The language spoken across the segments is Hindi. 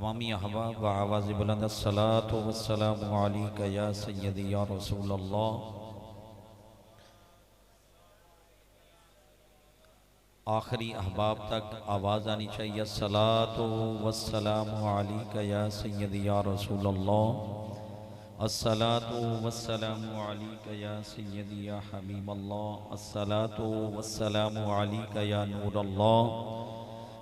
तमामी अहबाब व आवाज़ बुलंद अस्सलातु वस्सलामु अलैका या सय्यदी या रसूल अल्लाह। आखिरी अहबाब तक आवाज़ आनी चाहिए। अस्सलातु वस्सलामु अलैका या सय्यदी या रसूल अल्लाह। अस्सलातु वस्सलामु अलैका या सय्यदी या हबीब अल्लाह। अस्सलातु वस्सलामु अलैका या नूर अल्लाह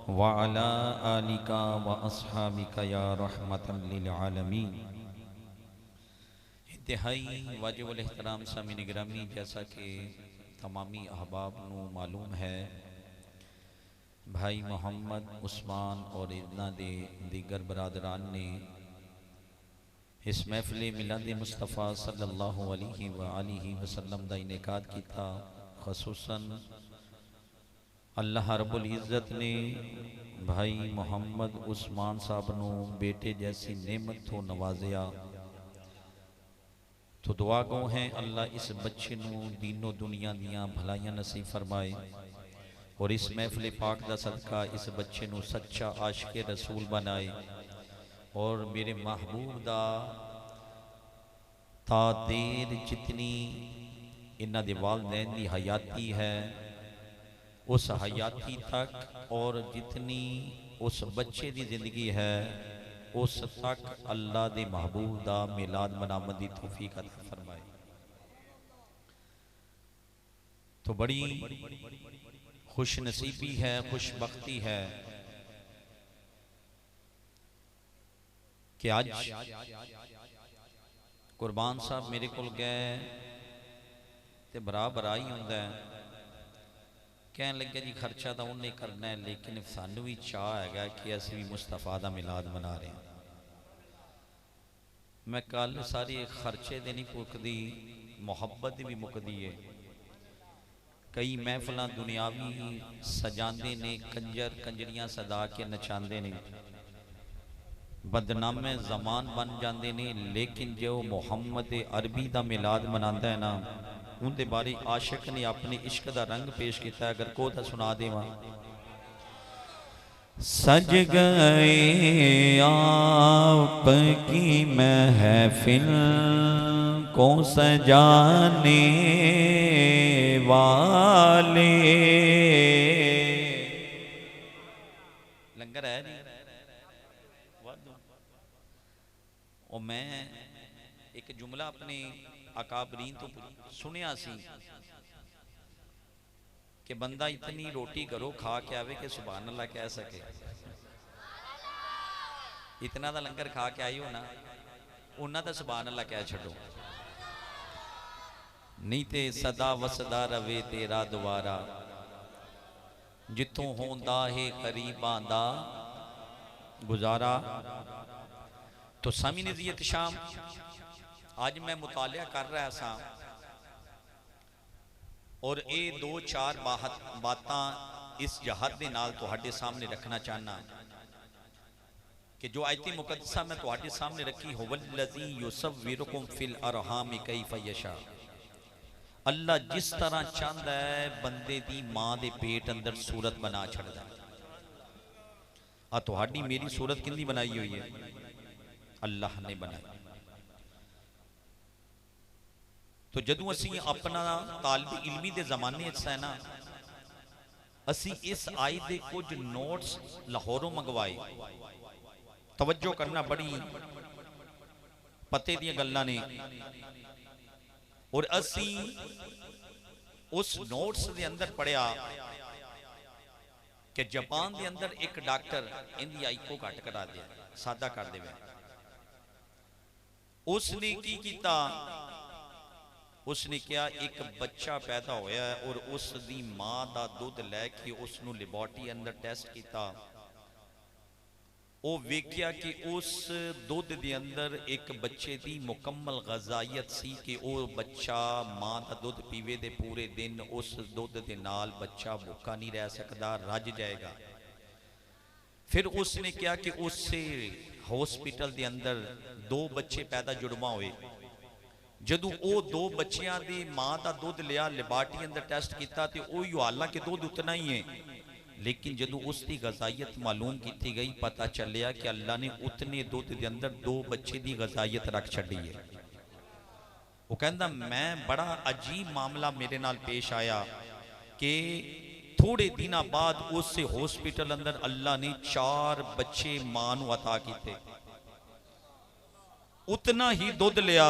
व अला आलिका व अस्हाबिका या रहमतन लिल आलमीन। इंतहाई वाजिबुल एहतराम सामीन गिरामी, जैसा कि तमामी अहबाब नू मालूम है, भाई मोहम्मद उस्मान और इन्हां दे दीगर बरादरान ने इस महफिल मिलाद मुस्तफ़ा सल्लल्लाहु अलैहि व आलिहि वसल्लम दा इनेकाद किया। खसूसन अल्लाह रब्बुल इज़्ज़त ने भाई मोहम्मद उस्मान साहब नू बेटे जैसी नेमत तो नवाजिया। तो दुआ गो हैं अल्लाह इस बच्चे नू दीनो दुनिया दियां भलाइयां नसीब फरमाए और इस महफिल पाक दा सदका इस बच्चे नू सच्चा आशिक़े रसूल बनाए और मेरे महबूब दा ता देर जितनी इन्हां दे वालिदैन दी हयाती है उस हयाती तक और जितनी उस बच्चे की जिंदगी है उस तक अल्लाह दे महबूब दा मिलाद मनावन दी तौफीक अता फरमाए। तो बड़ी खुश नसीबी है, खुशबख्ती है कि आज कुर्बान साहब मेरे को गए तो बरा बरा ही होंदा है। कह लगे जी खर्चा तो उन्हें करना है, लेकिन सानू भी चाह है कि असीं भी मुस्तफा दा मिलाद मना रहे हैं। मैं कल सारी खर्चे दे नहीं मुकदी, मुहब्बत भी मुकदी है। कई महफिल दुनियावी सजाते ने, कंजर कंजरियां सदा के नचाते ने, बदनामे जमान बन जाते ने, लेकिन जो मुहम्मद अरबी का मिलाद मनाता है ना, उनके बारे आशिक ने अपने इश्क का रंग पेश किया। अगर को तो सुना देवा। सज गए आपकी महफिल को सजाने वाले। लंगर है नहीं और मैं एक जुमला अपने अकाबरीन तो सुनिया सी कि बंदा इतनी रोटी करो खा के आवे कि सुभान अल्लाह कह सके। इतना दा लंगर खा के आई हो ना, उन्ना दा सुभान अल्लाह कह छो। नहीं ते सदा वसदा रवे तेरा द्वारा, जिथों होंदा है करीबां दा गुजारा। तो सामी नज़ियत शाम आज मैं मुतालिया कर रहा सा और ये दो चार बातां इस जहद के नाल तुहाडे सामने रखना चाहना कि जो आयती मुकद्दसा मैं तुहाडे सामने रखी, हुवल्लज़ी युसव्विरुकुम फिल अरहाम कैफ़ यशा। अल्लाह जिस तरह चाहता है बंदे दी मां दे पेट अंदर सूरत बना छड़दा। आ तुहाडी मेरी सूरत किंदी बनाई हुई है? अल्लाह ने बनाई। तो जदों असी अपना तालिब इल्मी के जमाने है ना, असी इस आई दे कुछ नोट्स लाहौरों मंगवाए। तवज्जो करना, बड़ी पते दी गल्लां ने। और असी उस नोट्स के अंदर पढ़िया कि जापान के अंदर एक डॉक्टर इनकी आई को घट करा दिया, सादा कर दे। उसने की किया? उसने क्या, एक बच्चा पैदा होया है और उसकी मां का दुध लैके उसनू लेबोरेटरी अंदर टेस्ट किया। वो वेख्या कि उस दुध के अंदर एक बच्चे की मुकम्मल गजाइत सी कि वो बच्चा मां का दुध पीवे दे पूरे दिन उस दुध के नाल बच्चा भूखा नहीं रह सकता, रज जाएगा। फिर उसने क्या कि उस हॉस्पिटल के अंदर दो बच्चे पैदा जुड़वा हुए। जदों वो दो बच्चियां दी मां का दुध लिया, लेबार्टरी अंदर टेस्ट किया तो हालांकि दुध उतना ही है, लेकिन जदों उसकी गजाइत मालूम की गई, पता चलिया कि अल्लाह ने उतने दुध के अंदर 2 बच्चे की गजाइत रख छड़ी है। वो कहता मैं बड़ा अजीब मामला मेरे नाल पेश आया कि थोड़े दिन बाद उस हॉस्पिटल अंदर अल्लाह ने 4 बच्चे मां नूं अता किए। उतना ही दुध लिया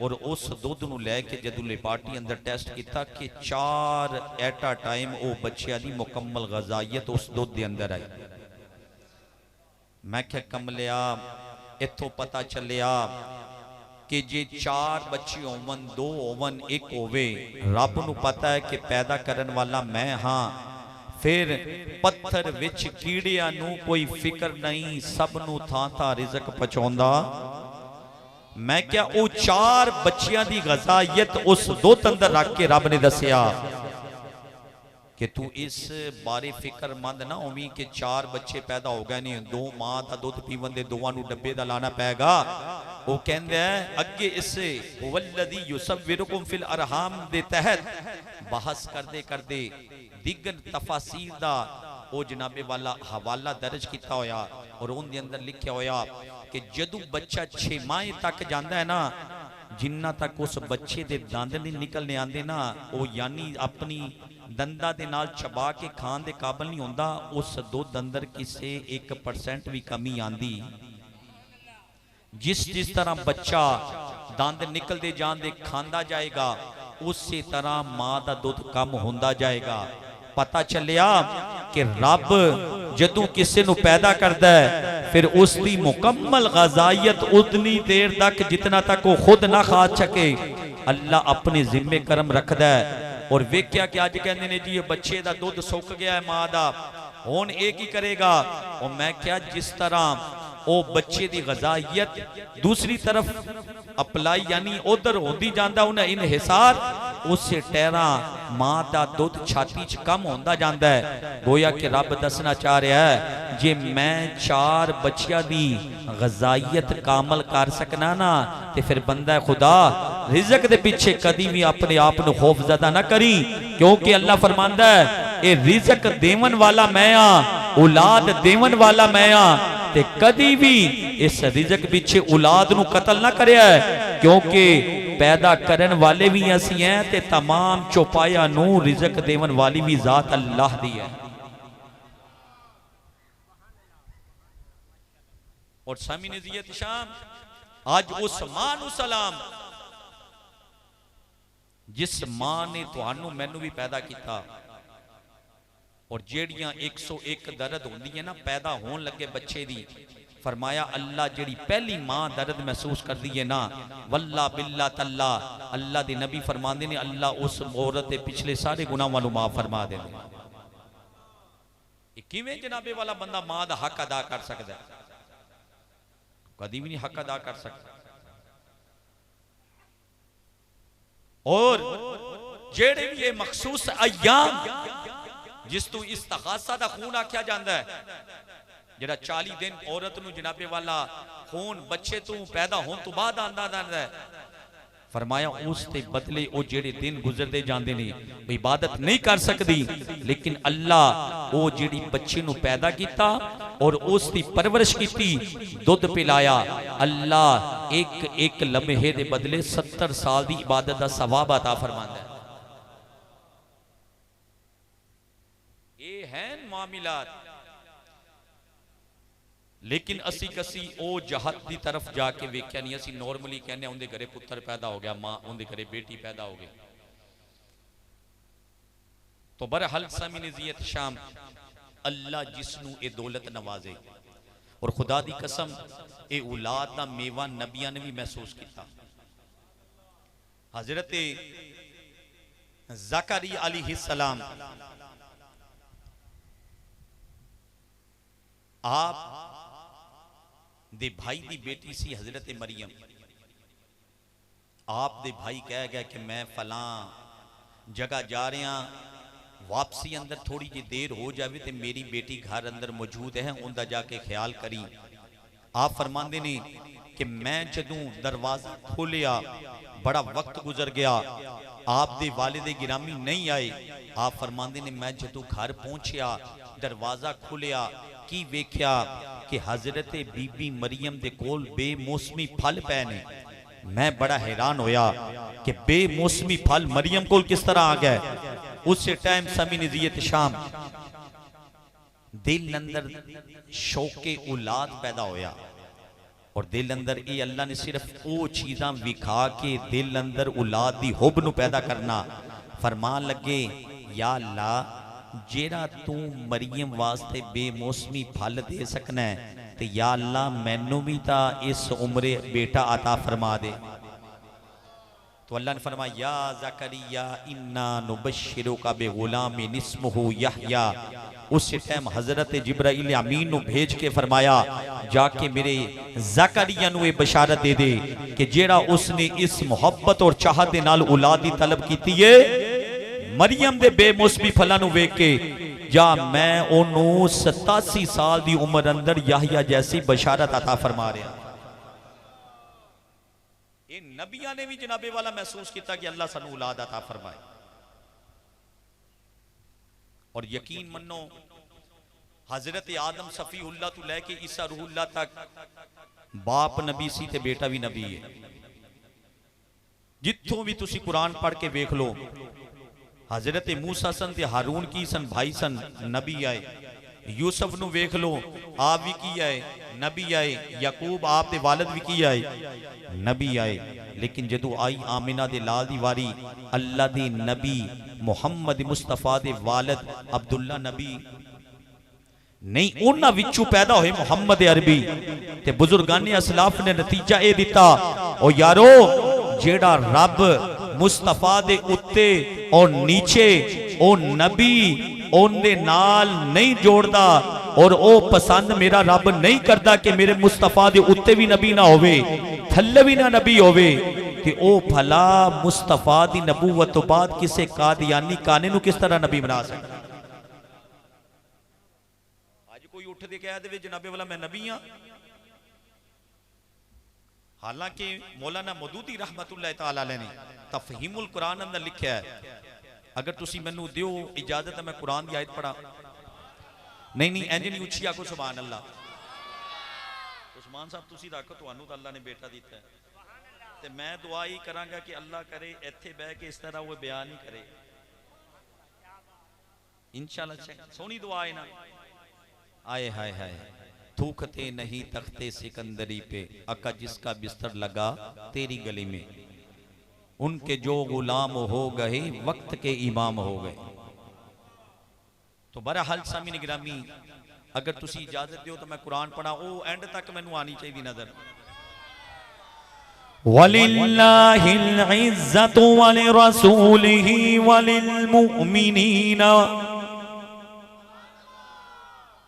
और उस दुध नूं लैके जदों लेबार्टरी अंदर टेस्ट किया कि 4 एट अ टाइम वो बच्चों की मुकम्मल गजाइत उस दुध के अंदर आई। मैं क्या कमलिया, इथों पता चलिया कि जे 4 बच्चे होवन, 2 होवन, 1 होवे, रब नूं पता है कि पैदा करन वाला मैं हाँ। फिर पत्थर विच कीड़ियां नूं कोई फिक्र नहीं, सब नूं थां थां रिज़क पहुंचाउंदा। मैं क्या वो 4 बच्चियां दी गजाइत उस दुध अंदर रख के रब ने दसिया कि तू इस बारे फिक्रमंद ना होवी कि 4 बच्चे पैदा हो गए ने, 2 मां का दुध पीवन दे, दोवां नूं डब्बे दा लाना पैगा। वो कहंदा है अगे इस वल्लदी युसव्विरुकुम फिल अरहाम दे तहत बहस करदे करदे दिगन तफासीर दा ओ जनाबे वाला हवाला दर्ज किया होया और उनके अंदर लिखा होया कि जदों बच्चा 6 माह तक जाता है ना, जिन्ना तक उस बच्चे दे दंद नहीं निकलने आते ना, वो यानी अपनी दंदा दे नाल चबा के खान दे काबिल नहीं होंदा, उस दुध अंदर किसी 1% भी कमी आंदी। जिस जिस तरह बच्चा दंद निकलते जाते खांदा जाएगा, उसी तरह मां का दुध कम होंदा जाएगा। पता चलिया कि रब जदों किसी नूं पैदा करता है फिर उसकी मुकम्मल गजाइत उतनी देर तक जितना तक वो खुद ना खा सके अल्लाह अपने जिम्मे करम रखता है। और वेख्या कि अज कहते हैं जी ये बच्चे का दुध सुक गया है मां का, हुण ये की करेगा। और मैं क्या जिस तरह वो बच्चे की गजाइत दूसरी तरफ अपलाई यानी उधर होती जाता उन्हें इनहिसार, उस टहरा मां का दुध छाती च कम होंदा जाता है। गोया कि रब दसना चाह रहा है जे मैं 4 बच्चियां दी गजाइत कामल कर सकना ना, तो फिर बंदा खुदा रिजक दे पीछे कदी भी अपने आप को खौफजदा ना करी, क्योंकि अल्लाह फरमांदा है ये रिजक देवन वाला मैं आ, औलाद देवन वाला मैं आ, ते कदी भी इस रिजक पीछे औलाद नूं कतल ना करया है, क्योंकि पैदा करन वाले भी असी हैं ते तमाम चौपाया नूं रिजक देवन वाली भी जात अल्लाह दी है। और सामी नज़ियत शाम आज उस मां नूं सलाम जिस मां ने तुहानू मैनू भी पैदा किया, और जेड़ियां 101 दर्द होंदी है ना पैदा होने लगे बच्चे दी, फरमाया अल्लाह जेड़ी पहली मां दर्द महसूस कर दी है ना, वल्ला बिल्ला तल्ला अल्लाह दे नबी फरमांदे ने अल्लाह उस औरत के पिछले सारे गुनाहां नूं माफ फरमा देंदे। किवें जनाबे वाला बंदा मां दा हक अदा कर सकता है? कभी भी नहीं हक अदा कर सकता। और जेड़े भी ये मखसूस अय्याम जिस तू इस्तगासा दा खून आख्या जाता है, जेड़ा 40 दिन औरत नूं जनाबे वाला खून बच्चे तू पैदा होने तो बाद आंदा जाता है, फरमाया उसके बदले वो जेड़े दिन गुजरते जाते ने इबादत नहीं कर सकती, लेकिन अल्लाह वो जेड़ी बच्चे नूं पैदा किया और उसकी परवरिश की दुध पिलाया, अल्लाह एक एक लम्हे दे बदले 70 साल की इबादत का सवाब अता फरमांदा है। ये है मामिलात। लेकिन असी कसी ओ जहत की तरफ जाके वेख्या नहीं। असी नॉर्मली कहने उनके घरे पुत्र पैदा हो गया, मां उनके घरे बेटी पैदा हो गई। तो बरहल सामी नज़ियत शाम अल्लाह जिसनू ए दौलत नवाजे, और खुदा दी कसम ए औलाद दा मेवा नबियां ने भी महसूस किया। हजरत ज़करिया अलैहिस्सलाम आप दे भाई दी बेटी सी हजरत मरियम, आप दे भाई कह गया कि मैं फलां जगह जा रहा, वापसी अंदर थोड़ी जी देर हो जाए तो मेरी बेटी घर अंदर मौजूद है, उनका जाके ख्याल करी। आप फरमाते ने कि मैं जदों दरवाजा खोलिया बड़ा वक्त गुजर गया, आप दे वालिद गिरामी नहीं आए। आप फरमांदे ने मैं जदों घर पहुंचया दरवाजा खुलिया की वेख्या कि हजरत बीबी मरियम दे कोल बेमौसमी फल पै ने। मैं बड़ा हैरान होया कि बेमौसमी फल मरियम कोल किस तरह आ गए। उस टाइम समी नज़ियत शाम दिल अंदर शौके औलाद पैदा होया और दिल अंदर ये अल्लाह ने सिर्फ वो चीज़ां विखा के दिल अंदर औलाद दी हुब नू पैदा करना। फरमान लगे या अल्लाह जेड़ा तू मरियम वास्ते बेमौसमी फल दे सकना है तो या अल्लाह मैनू भी ता इस उम्रे बेटा अता फरमा दे। तो अल्लाह ने फरमाया या ज़करिया इन्ना नुबश्शिरुका बिग़ुलामिन इस्मुहु यहया। उस टाइम हजरत जिब्राइल अमीन नु भेज के फरमाया जाके मेरे ज़करिया नु बशारत दे दे कि जेड़ा उसने इस मोहब्बत और चाहत दे नाल औलाद दी तलब कीती है मरियम दे बेमौसमी फलां नु वेख के जा मैं ओनू 87 साल दी उम्र अंदर याहिया जैसी बशारत अता फरमा रहा। ये नबियां ने भी जनाबे वाला महसूस किया कि अल्लाह सानू औलाद अता फरमाए। और यकीन मनो हजरत आदम सफीउल्लाह तो लैके ईसा रूहुल्लाह तक बाप नबी सी ते बेटा भी नबी है। जिथों भी तुसी कुरान पढ़ के वेख लो हजरत मूसा सन ते हारून की सन भाई सन नबी आए। यूसुफ नु वेख लो आप भी की आए नबी आए। याकूब आप दे वालिद भी की आए नबी आए। लेकिन जदों आई आमिना दे लाल दी वारी अल्लाह दे नबी मुहम्मद मुस्तफा दे वालिद अब्दुल्ला नबी नहीं उन्हां विचों पैदा होए मुहम्मद अरबी ते बुजुर्गाने असलाफ ने नतीजा ए दिता ओ यारो जेड़ा रब मुस्तफा दे उत्ते और नीचे ओ नबी ओंदे नाल नहीं जोड़दा और ओ पसंद मेरा रब नहीं करदा कि मेरे मुस्तफा दे उत्ते भी नबी ना होवे थल्ले भी ना नबी होवे कि ओ भला मुस्तफा दी नबूवत तो बाद किसे कादियानी काने नु किस तरह नबी बना सकदा। आज कोई उठ के कह दे जनाबे वाला मैं नबी हां। हालांकि मौलाना मौदूदी रहमतुल्लाह तआला अलैह ने तफहीमुल कुरान अंदर लिखा है अगर तुसी मैनू दियो इजाजत है मैं कुरान की आयत पढ़ा। नहीं नहीं इंज नहीं उछी आखो सुभान अल्लाह। उस्मान साहब तुसी रखो तुहानू तो अल्लाह ने बेटा दिता है ते मैं दुआ ही करांगा कि अल्लाह करे इत्थे बह के इस तरह वो बयान ही करे इंशाअल्लाह। सोहनी दुआ है ना। आए हाय हाय थूकते नहीं तख्ते सिकंदरी पे अका जिसका बिस्तर लगा तेरी गली में उनके जो गुलाम हो गए वक्त के इमाम हो गए। तो बहरहाल सामी निगरामी अगर तुसी इजाजत दो तो मैं कुरान पढ़ा वो एंड तक मैनू आनी चाहिए नजर। वलिल्लाहिल इज्जतु वलिरसूलिही वलिल मुमिनीना।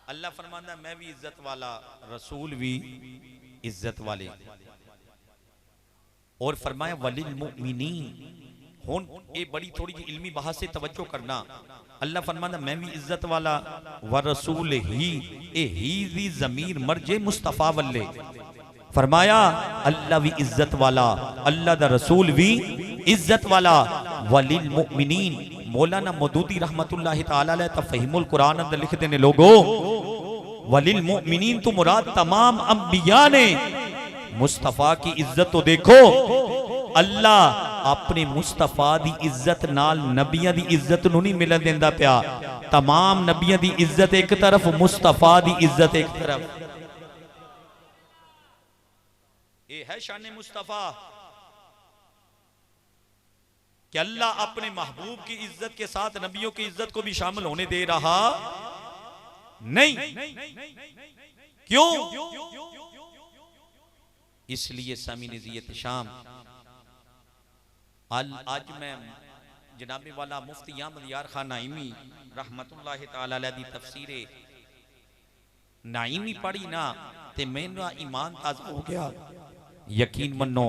अल्लाह फरमाता मैं भी इज्जत वाला रसूल भी इज्जत वाले और फरमाया वलिल मुमिनीन। हुन ये बड़ी थोड़ी जी इल्मी बहस से तवज्जो करना। अल्लाह फरमाता मैं भी इज्जत वाला व रसूल ही ए ही दी ज़मीर मर्जे मुस्तफ़ा वल्ले। फरमाया अल्लाह भी इज्जत वाला अल्लाह दा रसूल भी इज्जत वाला वलिल मुमिनीन। मौलाना मौदूदी रहमतुल्लाह तआला अलैह तफहीमुल कुरान अंदर लिखते ने लोगो वलिल मुमिनीन तो मुराद तमाम अंबिया ने। मुस्तफा की इज्जत तो देखो अल्लाह अपने मुस्तफा दी इज्जत नाल नबियां दी इज्जत नूं नहीं मिलन देंदा पिया। तमाम नबियां दी इज्जत एक तरफ मुस्तफा दी इज्जत एक तरफ। ये है शान मुस्तफा कि अल्लाह अपने महबूब की इज्जत के साथ नबियों की इज्जत को भी शामिल होने दे रहा नहीं। क्यों? इसलिए सामी नज़ियत शाम आज मैं जनाबे वाला मुफ्ती अहमद यार खान नाइमी रहमतुल्लाह तआला अलैह दी तफसीरे नाइमी पढ़ी ना ते मेरा ईमान ताज़ा हो गया। यकीन मनो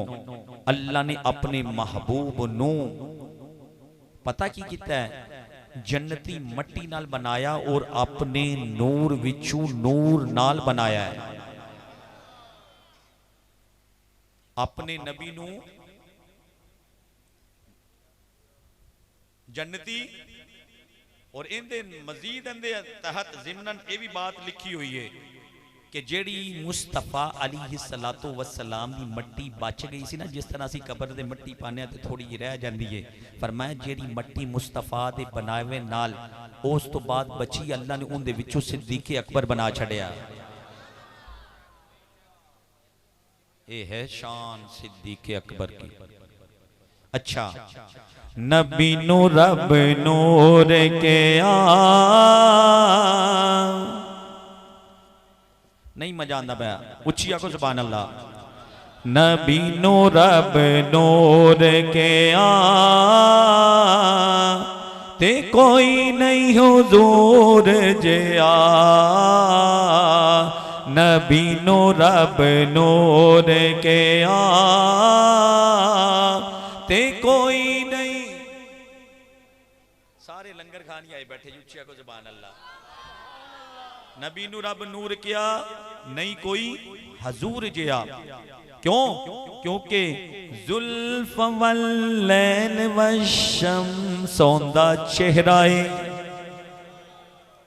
अल्लाह ने अपने महबूब नू पता की किता है जन्नती मट्टी नाल बनाया और अपने नूर विचू नूर नाल बनाया है। अपने नबी नू जन्नती और इनदे मजीद इनदे तहत जिमनन ये भी बात लिखी हुई है कि जेड़ी मुस्तफा अलैहिस्सलातु वस्सलाम की मट्टी बच गई सी ना, जिस तरह असी कबर दे मट्टी पाने तो थोड़ी जी रह जाती है, फरमाया जेड़ी मट्टी मुस्तफा दे बनावे नाल उस तो बाद बची, अल्लाह ने उनदे विचों सिद्दीक़ अकबर बना छड़िया। ये है शान सिद्दीक़ अकबर की। अच्छा, नबी नु रब नूर के नहीं मजा आंदा पाया, उच्ची आखो सुभान अल्लाह। नबी नु रब नूर के ते कोई नहीं हुजूर जिया, नबी नु रब नूर के ते कोई नहीं। सारे लंगर खानी आए बैठे, उच्ची आखो सुभान अल्लाह। नबी नु रब नूर किया नहीं कोई हजूर जिया, क्यों? क्योंकि जुल्फ वल्लैल वश्शम्स सौंदा चेहरा है।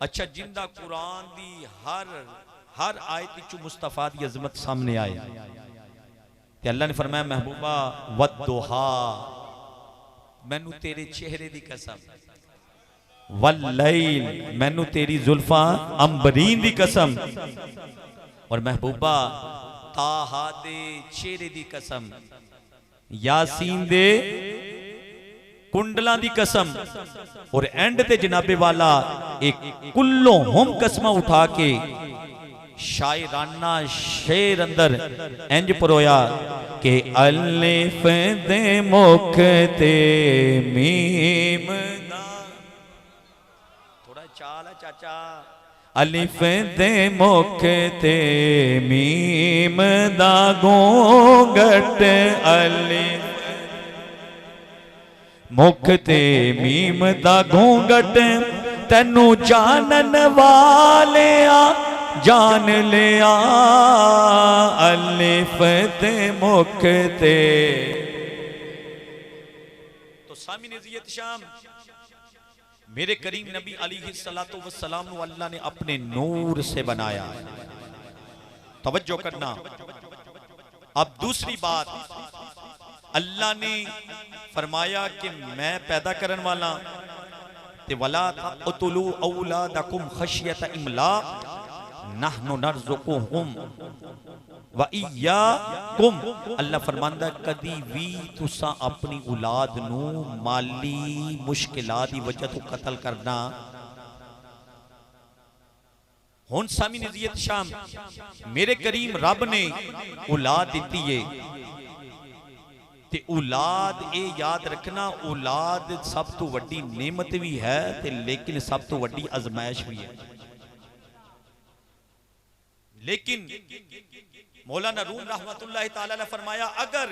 अच्छा, जिंदा कुरान दी हर आयत विच मुस्तफा दी अजमत सामने आए ते अल्लाह ने फरमाया महबूबा वद्दुहा, मैनू तेरे चेहरे दी कसम, वल्लैल मैनू तेरी जुल्फा अंबरीन दी कसम, और महबूबा ताहा दे चेहरे दी कसम, यासीन दे कुंडलां दी कसम, और एंड ते जनाबे वाला एक कुल्लो हम कसमा उठा के शायराना शेर अंदर इंज परोया कि अलिफ दे मुख ते मीम दा, थोड़ा चाल है चाचा, अलिफ दे मुख ते मीम दा गोंगट, अलिफ मुख ते मीम दा घूंघट, तेनू जानन वालिया जान लिया, अलिफ ते मुख ते। तो सामी नज़ियत शाम मेरे करीम नबी अलैहिस्सलातु वस्सलाम को अल्लाह ने अपने नूर से बनाया। तवज्जो करना। अब दूसरी बात, अल्लाह ने फरमाया कि मैं पैदा करने वाला ते वला तक़तुलू औलादकुम खशियत इमलाक नहनु नर्ज़ुकुहुम व इय्याकुम। अल्लाह फरमांदा कदी भी तुसा अपनी औलाद नू माली मुश्किलात दी वजह तो कत्ल करना। हुन सामी नज़ियत शाम मेरे करीम रब ने औलाद दी है ते औलाद ए याद रखना, औलाद सब तो वड्डी नेमत भी है ते लेकिन सब तो वड्डी आजमाइश भी है। लेकिन मौलाना रूम रहमतुल्लाह ताला ने फरमाया अगर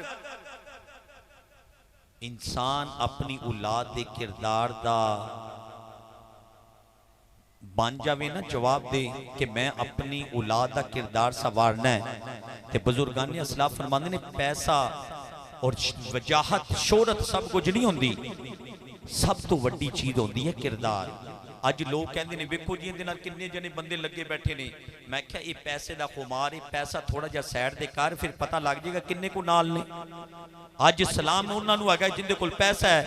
इंसान अपनी औलाद के किरदार दा बन जावे ना, जवाब दे कि मैं अपनी औलाद का किरदार संवारना है, ते बुजुर्गान असलाफ फरमाते ने पैसा और वजाहत शोहरत सब कुछ नहीं होंदी, सब तो वड्डी चीज होती है किरदार। अज लोग कहते हैं वेखो जी इहदे नाल किन्ने जने बंदे लगे बैठे ने, मैं क्या ये पैसे का खुमार है, पैसा थोड़ा जा सैड दे कर फिर पता लग जाएगा किन्ने को नाल ने। अज सलाम उन्होंने है जिंदे कोल पैसा है,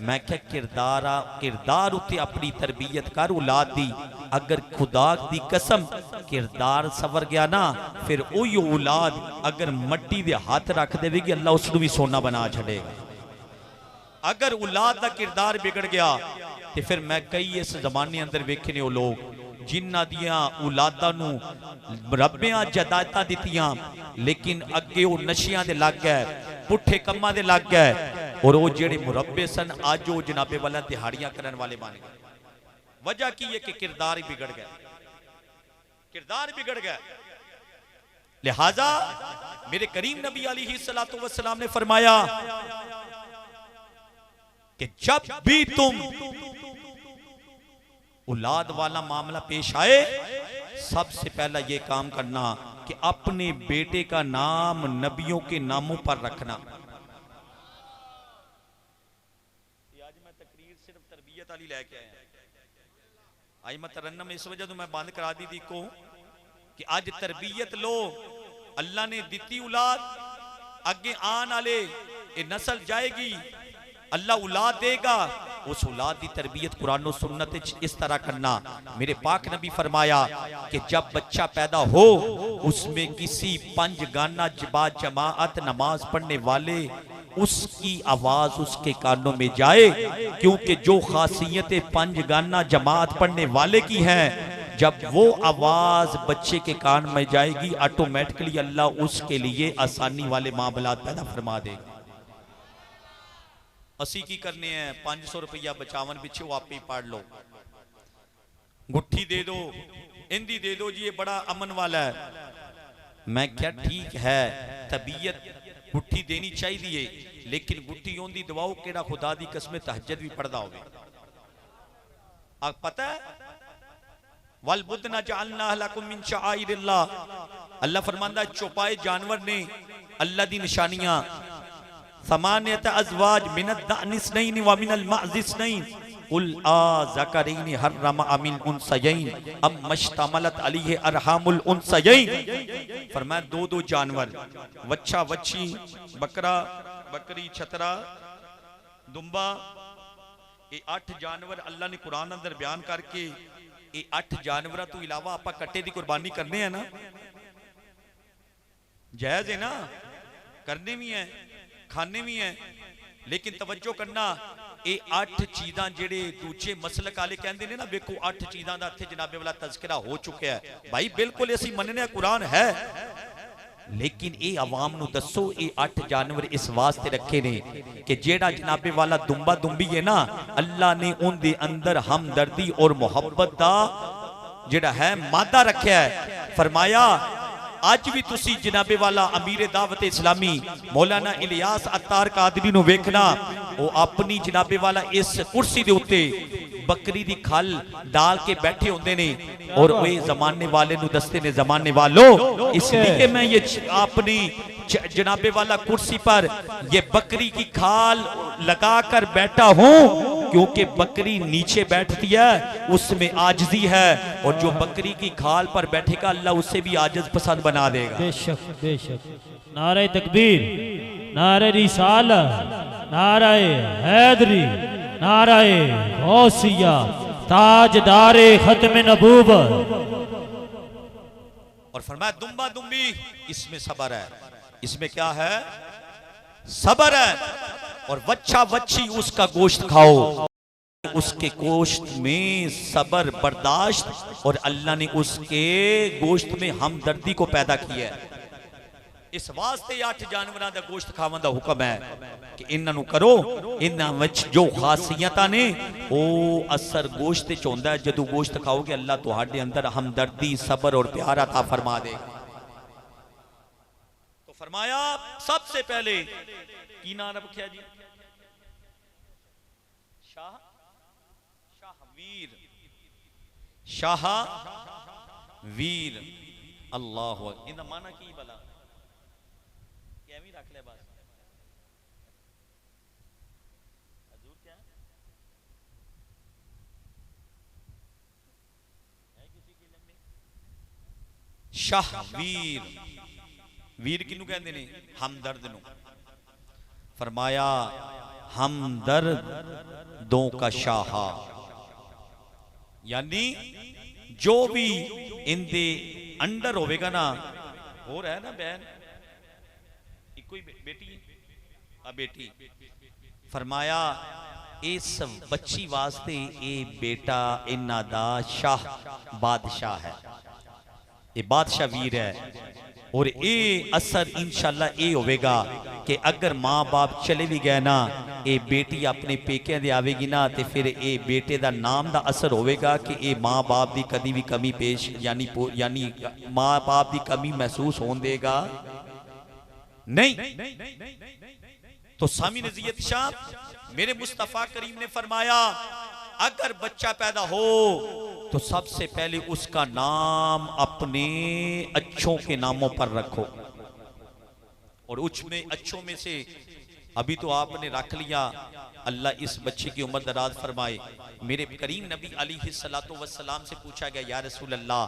मैं क्या किरदार उत्ते अपनी तरबियत कर औलाद दी। अगर खुदा दी कसम किरदार सवर गया ना, फिर वही औलाद अगर मट्टी दे हाथ रख देगी अल्लाह उसनू भी सोना बना छड़ेगा। अगर औलाद का किरदार बिगड़ गया तो फिर मैं कई इस जमाने अंदर वेखे ने वो लोग जिन्हां दियां औलादां नू रब्बियां जदायतां दित्तियां, लेकिन अगे वो नशियां दे लग गए, पुठे कम्मां दे लग गए, और वो जेड़े मुरब्बे सन अज वो जनाबे वाला दिहाड़ियां करने वाले बन गए। वजह की है कि किरदार ही बिगड़ गया, किरदार बिगड़ गया। लिहाजा मेरे करीम नबी अलैहिस्सलातु वस्सलाम ने फरमाया कि जब भी तुम औलाद वाला मामला पेश आए, सबसे पहला ये काम करना कि अपने बेटे का नाम नबियों के नामों पर रखना। आज मैं तकरीर सिर्फ तरबियत वाली लेके आया, आज मैं तरन्नम इस वजह तो मैं बंद करा दी थी को कि आज तरबियत लो, अल्लाह ने दी औलाद, अगे आने वाले ये नस्ल जाएगी, अल्लाह औलाद देगा, उस औलाद की तरबियत कुरान और सुन्नत इस तरह करना। मेरे पाक नबी फरमाया कि जब बच्चा पैदा हो उसमें किसी पंज गाना जमात नमाज पढ़ने वाले उसकी आवाज उसके कानों में जाए, क्योंकि जो खासियतें पंज गाना जमात पढ़ने वाले की हैं, जब वो आवाज बच्चे के कान में जाएगी ऑटोमेटिकली अल्लाह उसके लिए आसानी वाले मामलात पैदा फरमा देगा। असी की करने हैं 500 रुपया बचावन पिछे वो आप ही पढ़ लो, गुट्ठी दे दो, इंदी दे दो जी, ये बड़ा अमन वाला है। मैं क्या ठीक है तबीयत गुट्ठी देनी चाहिए, लेकिन गुट्ठी ओंदी दवाओ केड़ा खुदा दी कसम तहज्जुद भी पढ़दा होवे। आप पता है वल बुद्दना जअलना लकुम मिन शआइरिल्लाह, अल्लाह फरमांदा चौपाए जानवर ने अल्लाह दी निशानियां, समानियत अज़वाज मिनद दानिस्नैन व मिनल माज़िस्नैन कुल आज़करैन हर्रम अमिल उनसयैन अम मश्तमलत अलैहि अरहामुल उनसयैन। फरमाया दो दो जानवर, वच्छा वच्छी, बकरा बकरी, छतरा दुम्बा, ये 8 जानवर अल्लाह ने कुरान अंदर बयान करके ये 8 जानवर तो इलावा आप कट्टे की कुर्बानी करने हैं ना, जायज है ना, करने भी है खाने भी है, लेकिन तवज्जो करना ये 8 चीज़ां जेड़े दूजे मसलक वाले कहते हैं ना, देखो 8 चीज़ां दा इत्थे जनाबे वाला तज़किरा हो चुका है। भाई बिल्कुल असीं मनने कुरान है, लेकिन ये आवाम नू दसो ये 8 जानवर इस वास्ते रखे ने कि जेड़ा जनाबे वाला दुम्बा दुम्बी है ना, अल्लाह ने उनके अंदर हमदर्दी और मोहब्बत का जेड़ा है मादा रखा है। फरमाया आज भी तुसी जनाबे वाला अमीर दावत इस्लामी मौलाना इलियास अत्तार कादरी नु वेखना, वो अपनी जनाबे वाला इस कुर्सी दे उत्ते बकरी दी खल डाल के बैठे होंदे ने, और वे जमाने वाले नु दसते ने जमाने वालों इसलिए मैं ये अपनी जनाबे वाला कुर्सी पर ये बकरी की खाल लगा कर बैठा हूं, क्योंकि बकरी नीचे बैठती है उसमें आजजी है, और जो बकरी की खाल पर बैठेगा अल्लाह उसे भी आजिज पसंद बना देगा। बेशक बेशक। नारे तकबीर, नारे रिसालत, नारे हैदरी, नारे गौसिया, ताजदारे खत्म नबूवत। और फरमाया दुम्बा दुम्बी इसमें सबर है, इसमें क्या है सबर है, और वच्छा वच्छी उसका गोश्त खाओ, उसके गोश्त में सबर बर्दाश्त, और अल्लाह ने उसके गोश्त में हमदर्दी को पैदा किया है। इस वास्ते 8 जानवरों का गोश्त खावन का हुक्म है कि इन्हों करो, इन्हों जो खासियतां ने वो असर गोश्त च होंदा है। जदों गोश्त खाओगे अल्लाह तुहाडे अंदर हमदर्दी सबर और प्यार अता फरमा देगा। तो फरमाया सबसे पहले की नाम रखा जी, शाहवीर, शाहवीर। अल्लाह इनका माना की भला रख ले बस हजूर क्या है किसी के लम्बे शाहवीर, वीर किनू कहते ने हमदर्द नु। फरमाया हमदर्दों का शाहा, यानी जो भी इनके अंडर होवेगा ना, हो रहा है ना बहन कोई बेटी आ बेटी। फरमाया इस बच्ची वास्ते ये बेटा इन्ना दा शाह बादशाह है, ये बादशाह वीर है, और ये असर इंशाल्लाह ये होवेगा कि अगर माँ बाप चले भी गए ना, ये बेटी अपने पेकियां दे आवेगी ना, तो फिर ये बेटे दा नाम दा असर होवेगा कि ये माँ बाप दी कदी भी कमी पेश यानी माँ बाप दी कमी महसूस होने देगा नहीं। तो सामी नज़ियत शाह मेरे मुस्तफा करीम ने फरमाया अगर बच्चा पैदा हो तो सबसे पहले उसका नाम अपने अच्छों के नामों पर रखो, और उसमें अच्छों में से अभी तो आपने रख लिया, अल्लाह इस बच्चे की उम्र दराज फरमाए। मेरे करीम नबी अलैहिस्सलातु वस्सलाम से पूछा गया, या रसूल अल्लाह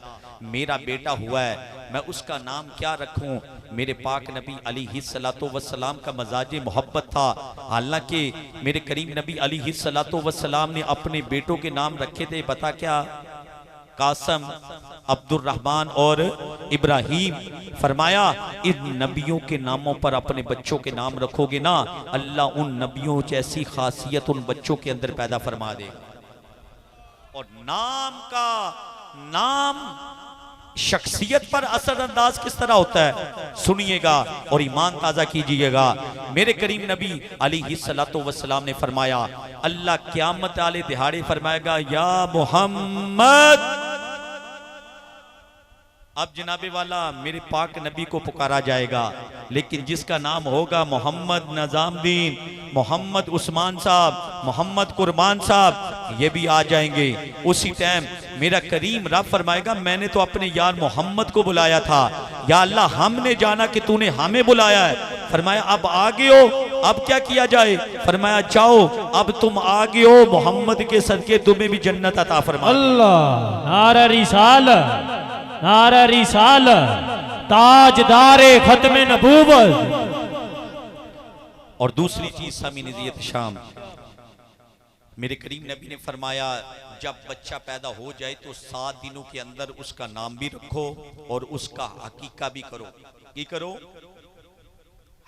मेरा बेटा हुआ है, मैं उसका नाम क्या रखूं? मेरे पाक नबी अलैहिस्सलातु वस्सलाम का मजाज मोहब्बत था। हालांकि मेरे करीम नबी अलैहिस्सलातु वस्सलाम ने अपने बेटों के नाम रखे थे, पता क्या? कासम, अब्दुल रहमान और इब्राहिम। फरमाया इन नबियों के नामों पर अपने बच्चों के नाम रखोगे ना, अल्लाह उन नबियों जैसी खासियत उन बच्चों के अंदर पैदा फरमा देगा। और नाम शख्सियत पर असर अंदाज किस तरह होता है, सुनिएगा और ईमान ताजा कीजिएगा। मेरे करीम नबी अलैहिस्सलातु वस्सलाम ने फरमाया, अल्लाह क़यामत वाले दिहाड़े फरमाएगा, या मोहम्मद। अब जनाबे वाला मेरे पाक नबी को पुकारा जाएगा, लेकिन जिसका नाम होगा मोहम्मद नजामुद्दीन, मोहम्मद उस्मान साहब, मोहम्मद कुर्बान साहब, ये भी आ जाएंगे। उसी टाइम मेरा करीम रब फरमाएगा, मैंने तो अपने यार मोहम्मद को बुलाया था, या अल्लाह हमने जाना कि तूने हमें बुलाया है। फरमाया अब आ गए हो, अब क्या किया जाए? फरमाया जाओ, अब तुम आ गए हो, मोहम्मद के सदके तुम्हें भी जन्नत अता फरमा। अल्लाह, नारा रिसालत, नारा रिसालत, ताजदारे खत्मे नबूवत। और दूसरी चीज सामीनियत शाम, मेरे करीम नबी ने फरमाया, जब बच्चा पैदा हो जाए तो 7 दिनों के अंदर उसका नाम भी रखो और उसका हकीका भी करो। की करो?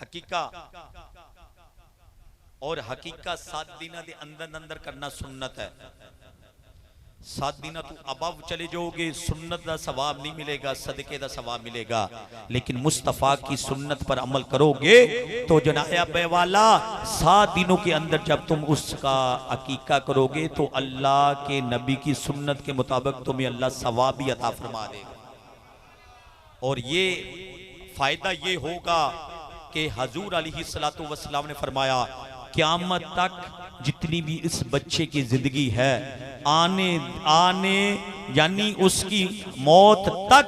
हकीका। और हकीका 7 दिन के अंदर अंदर करना सुन्नत है। 7 दिन तू अबव चले जाओगे, सुन्नत का सवाब नहीं मिलेगा, सदके का सवाब मिलेगा। लेकिन मुस्तफ़ा की सुन्नत पर अमल करोगे तो जनाब वाला 7 दिनों के अंदर जब तुम उसका अकीका करोगे तो अल्लाह के नबी की सुन्नत के मुताबिक तुम्हें अल्लाह सवाब भी अता फरमा देगा। और ये फायदा ये होगा कि हजूर अलैहिस्सलातु वस्सलाम ने फरमाया, क़यामत तक जितनी भी इस बच्चे की जिंदगी है, आने यानी उसकी मौत तक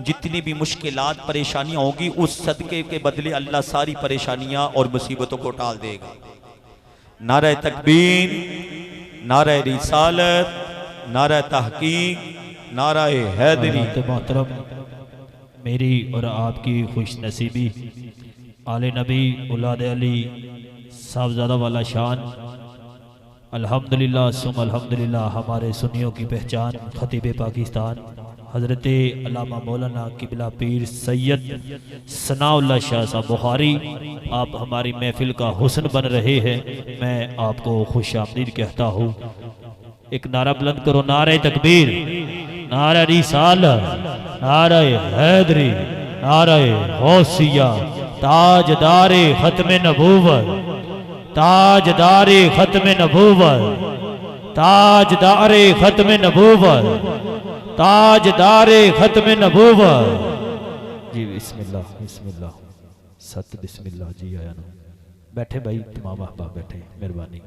जितनी भी मुश्किलात परेशानियां होगी, उस सदके के बदले अल्लाह सारी परेशानियां और मुसीबतों को टाल देगा। नारे तकबीर, नारे रिसालत, नारे तहकीक, नारे हैदरी। मोहतरम, मेरी और आपकी खुश नसीबी आले नबी औलाद अली साहबजादा वाला शान, अल्हम्दुलिल्लाह सुम अल्हम्दुलिल्लाह, हमारे सुन्नियों की पहचान खतीब पाकिस्तान हज़रत अल्लामा मौलाना किबला पीर सैयद सनाउल्लाह शाह साहब बुखारी, आप हमारी महफिल का हुस्न बन रहे हैं। मैं आपको खुश आमदीद कहता हूँ। एक नारा बुलंद करो, नारे तकबीर, नारा रिसालत, नारा हैदरी, नारा गौसिया, ताजदारे खत्मे नबूवत, ताजदारे खत्मे नबूवत, ताजदारे खत्मे नबूवत, ताजदारे खत्मे नबूवत। जी बिस्मिल्लाह, बिस्मिल्लाह, सत बिस्मिल्लाह। जी आया ना, बैठे भाई, तमाम अहबाब बैठे, मेहरबानी।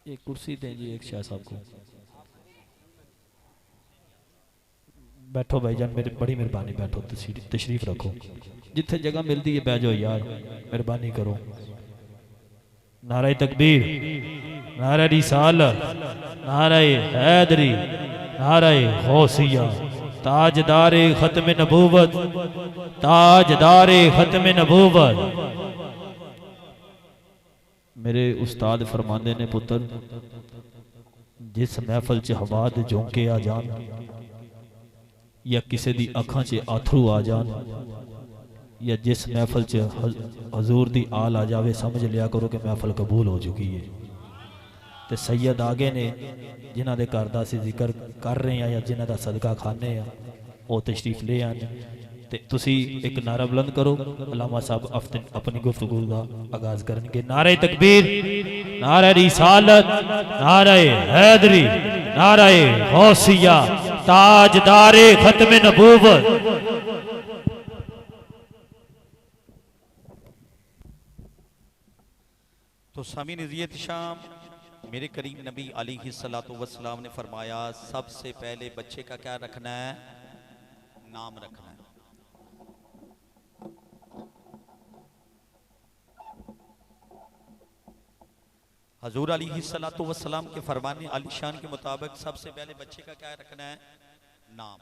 एक कुर्सी दें जी एक शाह साहब को। बैठो भाईजान, मेरी बड़ी मेहरबानी, बैठो, तशरीफ रखो, जिथे जगह मिलती है बह जाओ यार, मेहरबानी करो। नारा तकबीर, नारा रिसालत, नारा हैदरी, नारा गौसिया, ताजदारे खत्मे नबूवत, ताजदारे खत्मे नबूवत। मेरे उस्ताद फरमांदे ने, पुत्र जिस महफल च हवा दे झोंके आ जान या किसी दी अखां च आथरू आ जान या जिस महफल च हजूर दी आल आ जावे, समझ लिया करो कि महफल कबूल हो चुकी है। तो सैयद आगे ने जिन्हां दे घर दा असीं जिक्र कर रहे हैं या जिन्हां दा सदका खाने आ, वो तशरीफ ले आने। ते तुसी एक नारा बुलंद करो, अल्लामा साहब अपनी गुफ्तगू का आगाज करेंगे। नारे तकबीर, नारे रिसालत, नारे हैदरी, नारे गौसिया, ताजदारे खत्मे नबूवत। तो सामी नज़ियत शाम, मेरे करीम नबी अलैहिस्सलातु वस्सलाम ने फरमाया, सबसे पहले बच्चे का क्या रखना है? नाम रखना है। हजूर अलैहिस्सलातु वस्सलाम के फरमाने आलिशान के मुताबिक सबसे पहले बच्चे का क्या रखना है? नाम।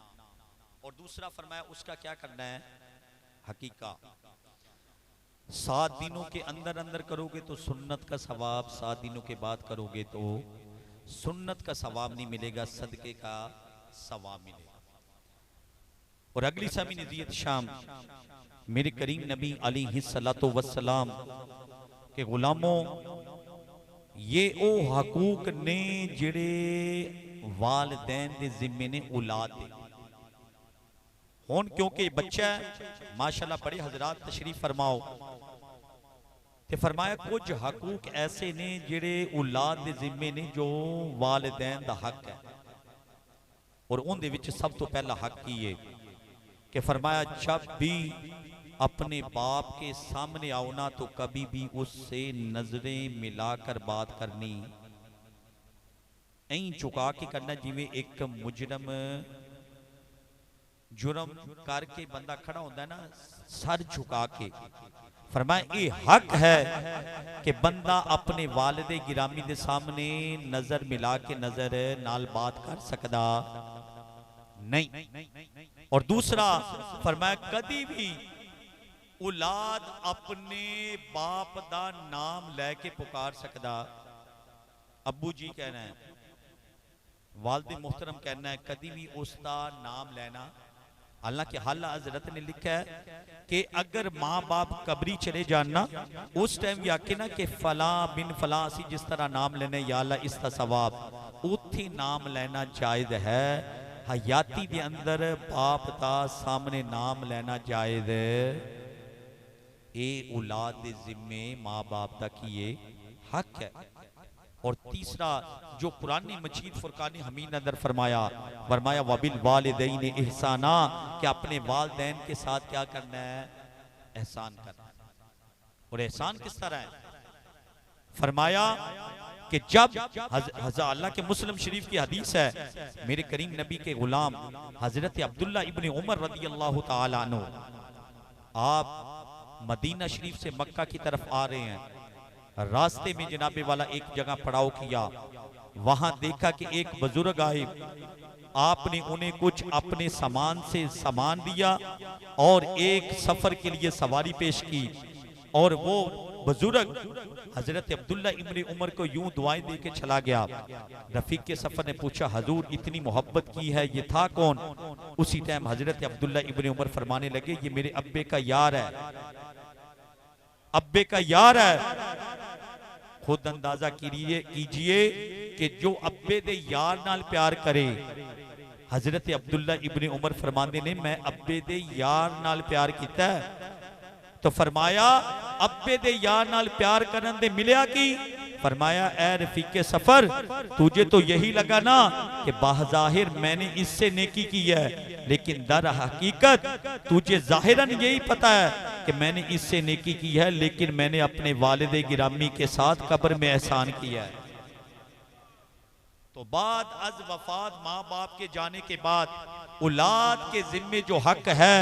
और दूसरा फरमाया उसका क्या करना है? हकीका। 7 दिनों के अंदर अंदर करोगे तो सुन्नत का सवाब, 7 दिनों के बाद करोगे तो सुन्नत का सवाब नहीं मिलेगा, सदके का सवाब मिलेगा। और अगली सामी नज़ीयत शाम मेरे करीम नबी अलैहिस्सलातु वस्सलाम के गुलामों, ये ओ हकूक ने जिहड़े वालिदैन दे जिम्मे ने औलाद दे। हुण क्योंकि बच्चा माशाअल्लाह बड़े हजरात तशरीफ फरमाओ ते फरमाया कुछ हकूक ऐसे ने जिहड़े औलाद दे जिम्मे ने जो वालिदैन दा हक है। और उनदे विच सब तो पहला हक की है कि फरमाया जब भी अपने बाप के सामने आओ ना तो कभी भी उससे नजरें मिलाकर बात करनी, ऐं चुका के करना जिवें एक मुजरम जुर्म करके बंदा खड़ा होता है ना सर झुका के। फरमाया ये हक है कि बंदा अपने वालिदे गिरामी दे सामने नजर मिला के नजर नाल बात कर सकदा नहीं। और दूसरा फरमाया कदी भी औलाद अपने बाप दा नाम लैके पुकार सकदा। अब्बू जी कहना है, वालिद मोहतरम कहना है, कदी भी उसका नाम लेना। हालांकि हाल हजरत ने लिखा है कि अगर माँ बाप कबरी चले जाना उस टाइम आके ना कि फला बिन फला असी जिस तरह नाम लेने या अल्लाह इसका सवाब, उत्थे नाम लेना जायज है। हयाती दे अंदर बाप दा सामने नाम लेना जायज है। ये औलाद दे जिम्मे माँ बाप दा की ये हक है। और तीसरा जो पुरानी मजीद फुरकान हमीद अंदर फरमाया वबिल वालिदैन एहसाना, कि अपने वालिदैन के साथ क्या करना है? एहसान करना है। और एहसान किस तरह है? फरमाया कि जब अल्लाह के मुस्लिम शरीफ की हदीस है, मेरे करीम नबी के गुलाम हजरत अब्दुल्ला इब्न उमर रज़ी अल्लाह तआला अन्हु आप मदीना शरीफ से मक्का की तरफ आ रहे हैं। रास्ते में जनाबे वाला एक जगह पड़ाव किया, वहां देखा कि एक बुजुर्ग आए। आपने उन्हें कुछ अपने सामान से सामान दिया और एक सफर के लिए सवारी पेश की। और वो बुजुर्ग हजरत अब्दुल्ला इब्न उमर को यूं दुआएं दे के चला गया। रफीक के सफर ने पूछा, हजूर इतनी मोहब्बत की है, ये था कौन? उसी टाइम हजरत अब्दुल्ला इब्न उमर फरमाने लगे, ये मेरे अब्बे का यार है, अब्बे का यार है। खुद अंदाजा कीजिए कि जो अब्बे दे यार नाल प्यार करे। हजरत अब्दुल्ला इब्न उमर फरमाते ने मैं अब्बे दे यार नाल प्यार किया है। तो फरमाया अब्बे दे यार नाल प्यार करन दे मिलिया की? फरमाया ए रफीके सफर, तुझे तो यही लगा ना कि बाहजाहिर मैंने इससे नेकी की है, लेकिन दर हकीकत तुझे जाहिरन यही पता है कि मैंने इससे नेकी की है, लेकिन मैंने अपने वालिदे गिरामी के साथ कब्र में एहसान किया है। तो बाद अज वफात माँ बाप के जाने के बाद औलाद के जिम्मे जो हक है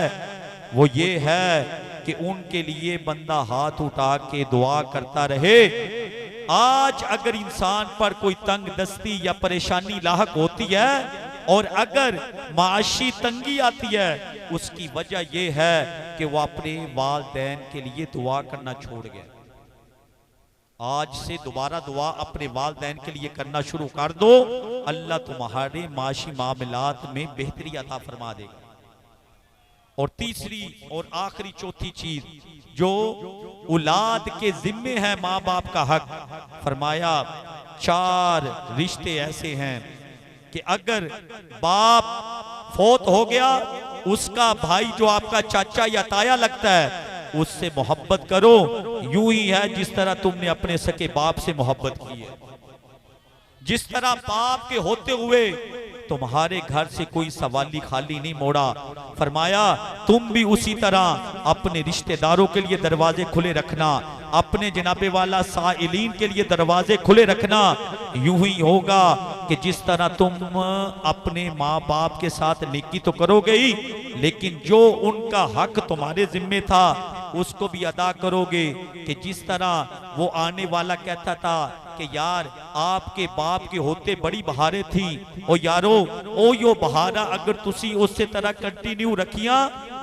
वो ये है कि उनके लिए बंदा हाथ उठा के दुआ करता रहे। आज अगर इंसान पर कोई तंग दस्ती या परेशानी लाहक होती है और अगर माशी तंगी आती है, उसकी वजह यह है कि वो अपने वालिदैन के लिए दुआ करना छोड़ गया। आज से दोबारा दुआ अपने वालिदैन के लिए करना शुरू कर दो, अल्लाह तुम्हारे माशी मामलात में बेहतरी अता फरमा देगा। और तीसरी और आखिरी चौथी चीज जो औलाद के जिम्मे है माँ बाप का हक, फरमाया 4 रिश्ते ऐसे हैं कि अगर बाप फौत हो गया, उसका भाई जो आपका चाचा या ताया लगता है उससे मोहब्बत करो, यूं ही है जिस तरह तुमने अपने सके बाप से मोहब्बत की है। जिस तरह बाप के होते हुए तुम्हारे घर से कोई सवाली खाली नहीं मोड़ा, फरमाया तुम भी उसी तरह अपने रिश्तेदारों के लिए दरवाजे खुले रखना, अपने जनाबे वाला साइलीन के लिए दरवाजे खुले रखना। यूं ही होगा कि जिस तरह तुम अपने माँ बाप के साथ नेकी तो करोगे ही, लेकिन जो उनका हक तुम्हारे जिम्मे था उसको भी अदा करोगे। कि जिस तरह वो आने वाला कहता था कि यार आपके बाप के होते बड़ी बहारें थी ओ यारो ओ यो बहारा अगर तुसी उस तरह कंटिन्यू रखिया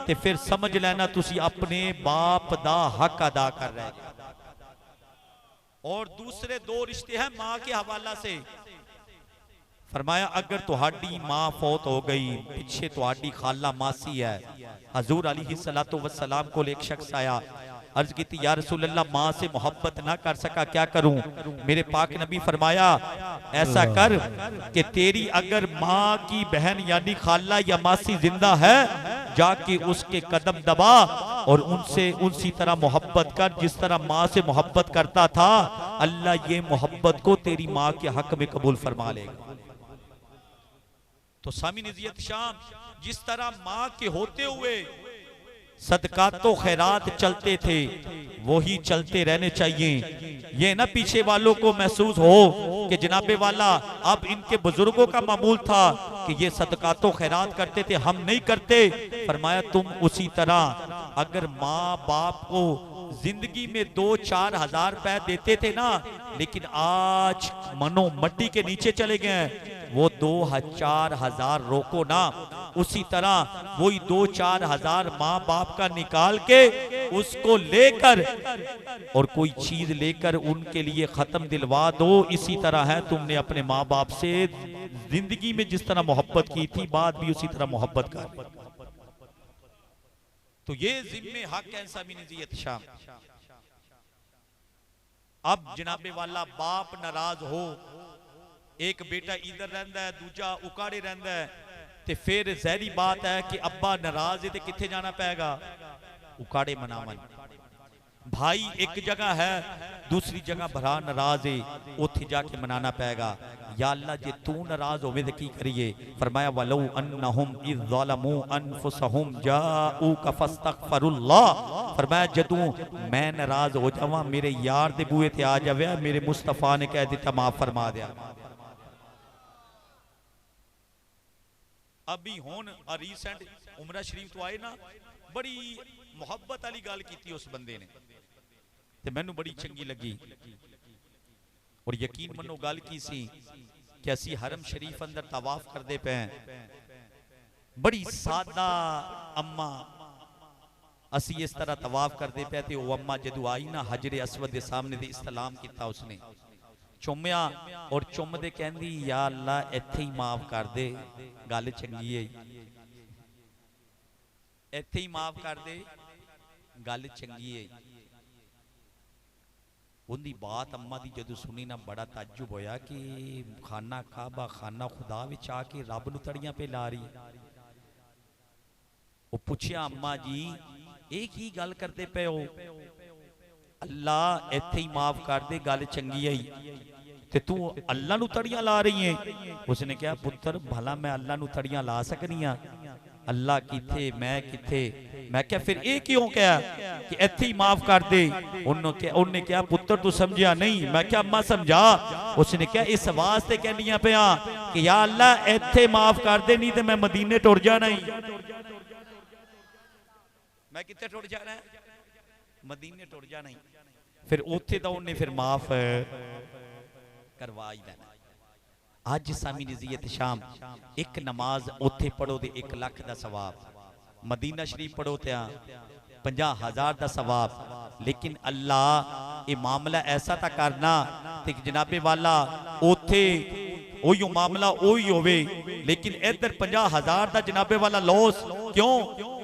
तो फिर समझ लेना तुसी अपने बाप दा हक अदा कर रहे। और दूसरे दो रिश्ते हैं मां के हवाला से। फरमाया अगर तुहाडी मां फौत हो गई, पीछे तुहाडी खाला मासी है। हजूर अलैहिस्सलातु वस्सलाम को एक शख्स आया, अर्ज की थी या रसूल अल्लाह मां से मोहब्बत ना कर सका, क्या करूं? मेरे पाक नबी फरमाया ऐसा कर कि तेरी अगर मां की बहन यानी खाला या मासी जिंदा है, जाके उसके कदम दबा और उनसे उसी तरह मोहब्बत कर जिस तरह मां से मोहब्बत करता था। अल्लाह ये मोहब्बत को तेरी मां के हक में कबूल फरमा लेगा। तो सामी नज़ियत शाम, जिस तरह मां के होते हुए सदकातो खैरात चलते थे वही चलते रहने चाहिए। ये ना पीछे वालों को महसूस हो कि जनाबे वाला अब इनके बुजुर्गों का मामूल था कि ये सदकातो खैरात करते थे, हम नहीं करते। फरमाया तुम उसी तरह अगर माँ बाप को जिंदगी में 2-4 हजार रुपए देते थे ना, लेकिन आज मनो मट्टी के नीचे चले गए, वो 2-4 हजार रोको ना। उसी तरह वही 2-4 हजार माँ बाप का निकाल के उसको लेकर और कोई चीज लेकर उनके लिए खत्म दिलवा दो। इसी तरह है तुमने अपने माँ बाप से जिंदगी में जिस तरह मोहब्बत की थी, बाद भी उसी तरह मोहब्बत कर। तो ये जिम्मे हक है सामी नज़ियत शाम। अब जनाबे वाला बाप नाराज हो, एक बेटा इधर रहता है दूजा उकाड़े रहता है, ते फिर जहरी बात है कि अब्बा नाराज है तो किथे जाना पेगा? उकाड़े मनावन। भाई एक जगह है दूसरी जगह भरा नाराज है, उथे जाके मनाना पेगा। या अल्लाह जे तू नाराज होवे तो की करिए? फरमाया वलौ अन्नहुम इज़ ज़लमू अनफुसहुम जाऊका फस्तगफिरुल्लाह। फरमाया जदों मैं नाराज हो जावां मेरे यार दे बूहे ते आ जावे, मेरे मुस्तफा ने कह दिता माफ फरमा दिया। अभी हुन रीसेंट उमरा शरीफ तो आए ना, बड़ी मोहब्बत वाली गल की उस बंदे ने ते मैनू बड़ी चंगी लगी। और यकीन मनो गल की सी कि असी हरम शरीफ अंदर तवाफ करते पे, बड़ी सादा अम्मा असी इस तरह तवाफ करते पे ते वो अम्मा जदू आई ना हजरे असवद के सामने ते इस्लाम किया, उसने चुम्या और चुमदे कहंदी या अल्लाह इत्थे ही माफ कर दे, गल चंगी है, इत्थे ही माफ कर दे, गल चंगी है। उनकी बात अम्मा दी जदों सुनी ना बड़ा ताज्जुब होया कि खाना काबा खाना खुदा विच आके रब नूं तड़ियां पे ला रही है। वो पूछया अम्मा जी एक ही गल करते पे हो? अल्लाह इत्थे ही माफ कर दे, गल चंगी है, ते तू अल्लाह नूं तड़ियां ला रही है। उसने कहा पुत्र भला मैं अल्लाह नूं तड़ियां ला सकनी हां? अल्लाह किथे मैं किथे? मैं क्या फिर ये क्यों कहा कि इत्थे ही माफ कर दे? उन्होंने क्या पुत्र तू समझिया नहीं? मैं क्या अम्मा समझा। उसने क्या इस वास्ते कहनिया पिया कि या अल्लाह इत्थे माफ कर दे, नहीं तो मैं मदीने टुर जाना ही। मैं किथे टुर जाना है? मदीने टुर जाना ही। फिर उत्थे तो उन्हें फिर माफ करवा ही देना। अज सामी नज़ियत शाम एक नमाज उत्थे पढ़ो तो 1 लाख का सवाब, मदीना शरीफ पढ़ो तो 50,000 का सवाब। लेकिन अल्लाह ये मामला ऐसा था करना ते जनाबे वाला उत्थे ओही मामला ओही होवे, लेकिन इधर 50,000 का जनाबे वाला लॉस क्यों?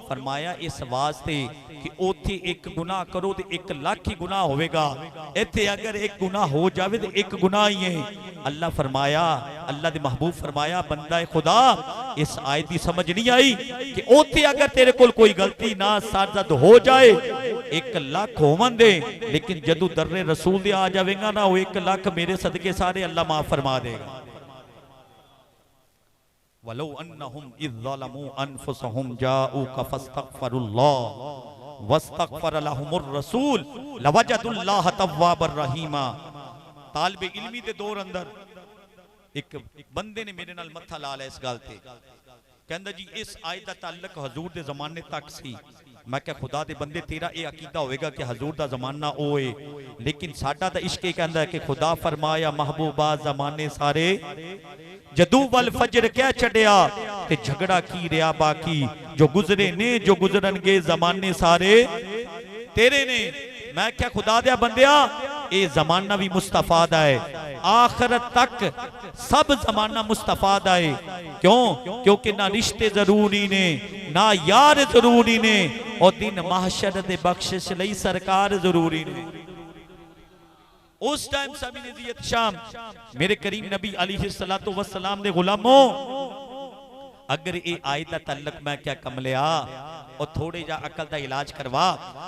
फरमाया इस वास्ते कि ओथे एक गुनाह करो तो 1 लाख ही गुनाह होवेगा, इत्थे अगर एक गुनाह हो जावे तो 1 गुनाह ही है। अल्लाह फरमाया, अल्लाह दे महबूब फरमाया बंदा खुदा इस आयत की समझ नहीं आई कि ओथे अगर तेरे कोल कोई गलती ना सरजद हो जाए 1 लाख होवन दे, लेकिन जदू दर्रे रसूल दे आ जावेगा ना वो 1 लाख मेरे सदके सारे अल्लाह माफ फरमा देगा। वलो अन्नहुम इज़ ज़लमू अनफुसहुम जाऊका फस्तगफिरुल्लाह वस्तगफर लहुमुर रसूल लवजदुल्लाह तव्वाबर रहीमा। तालिबे इल्मी दे दौर अंदर एक बंदे ने मेरे नाल मत्था ला लिया इस गल ते कहंदा जी इस आयत दा ताल्लुक हजूर दे जमाने तक सी। मैं क्या खुदा दे बंदे तेरा ये अकीदा होएगा कि हजूर दा जमाना ओए, लेकिन साडा दा इश्क कहंदा है कि खुदा फरमाया महबूबा जमाने सारे जदू वल फजर कह छड़िया ते झगड़ा की रिया बाकी, जो गुजरे ने जो गुजरनगे जमाने सारे तेरे ने। मैं क्या खुदा दे बंदिया ये जमाना भी मुस्तफा दा है, आखिरत तक सब जमाना मुस्तफा दा है। क्यों? क्योंकि ना रिश्ते जरूरी ने ना यार जरूरी ने, और दिन महशर दे बख्शिश लई सरकार जरूरी ने। उस टाइम सभी नज़ीयत शाम मेरे करीम नबी अलैहिस्सलातु वस्सलाम दे गुलामों, अगर ये आयत दा ताल्लुक मैं क्या कमलिया और थोड़े जा अकल दा इलाज करवा,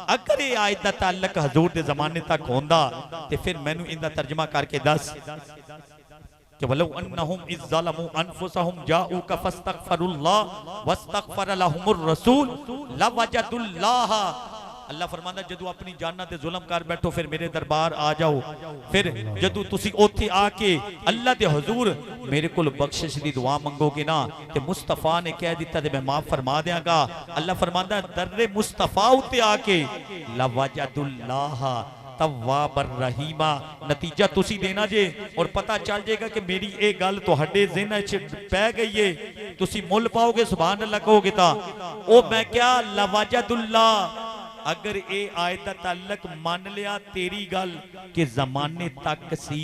अगर ये आयत दा ताल्लुक हजूर दे जमाने तक होंदा ते फिर मैनू इनदा तर्जमा करके दस कि वलौ अन्नहुम इज़ ज़लमू अनफुसहुम जाऊका फस्तगफिरुल्लाह वस्तगफर लहुमुर रसूल लवजदुल्लाह। अल्लाह फरमांदा जदू अपनी जाना ते जुल्म कर बैठो फिर मेरे दरबार आ जाओ, फिर जदू तुसी ओथे आके अल्लाह दे हुजूर मेरे कोल बख्शिश दी दुआ मंगोगे ना ते मुस्तफा ने कह दिता ते मैं माफ फरमा देंगा। अल्लाह फरमांदा दर्रे मुस्तफा उते आके लवजदुल्लाह तव्वाबर रहीमा। नतीजा तुसी देना जे और पता चल जाएगा कि मेरी ये गल तुहाडे ज़हन च पै गई है, तुसी मुल पाओगे सुभान अल्लाह कहोगे ता ओ मैं क्या लवजदुल्लाह। अगर ये आयत दा ताल्लुक मान लिया तेरी गल के जमाने तक सी,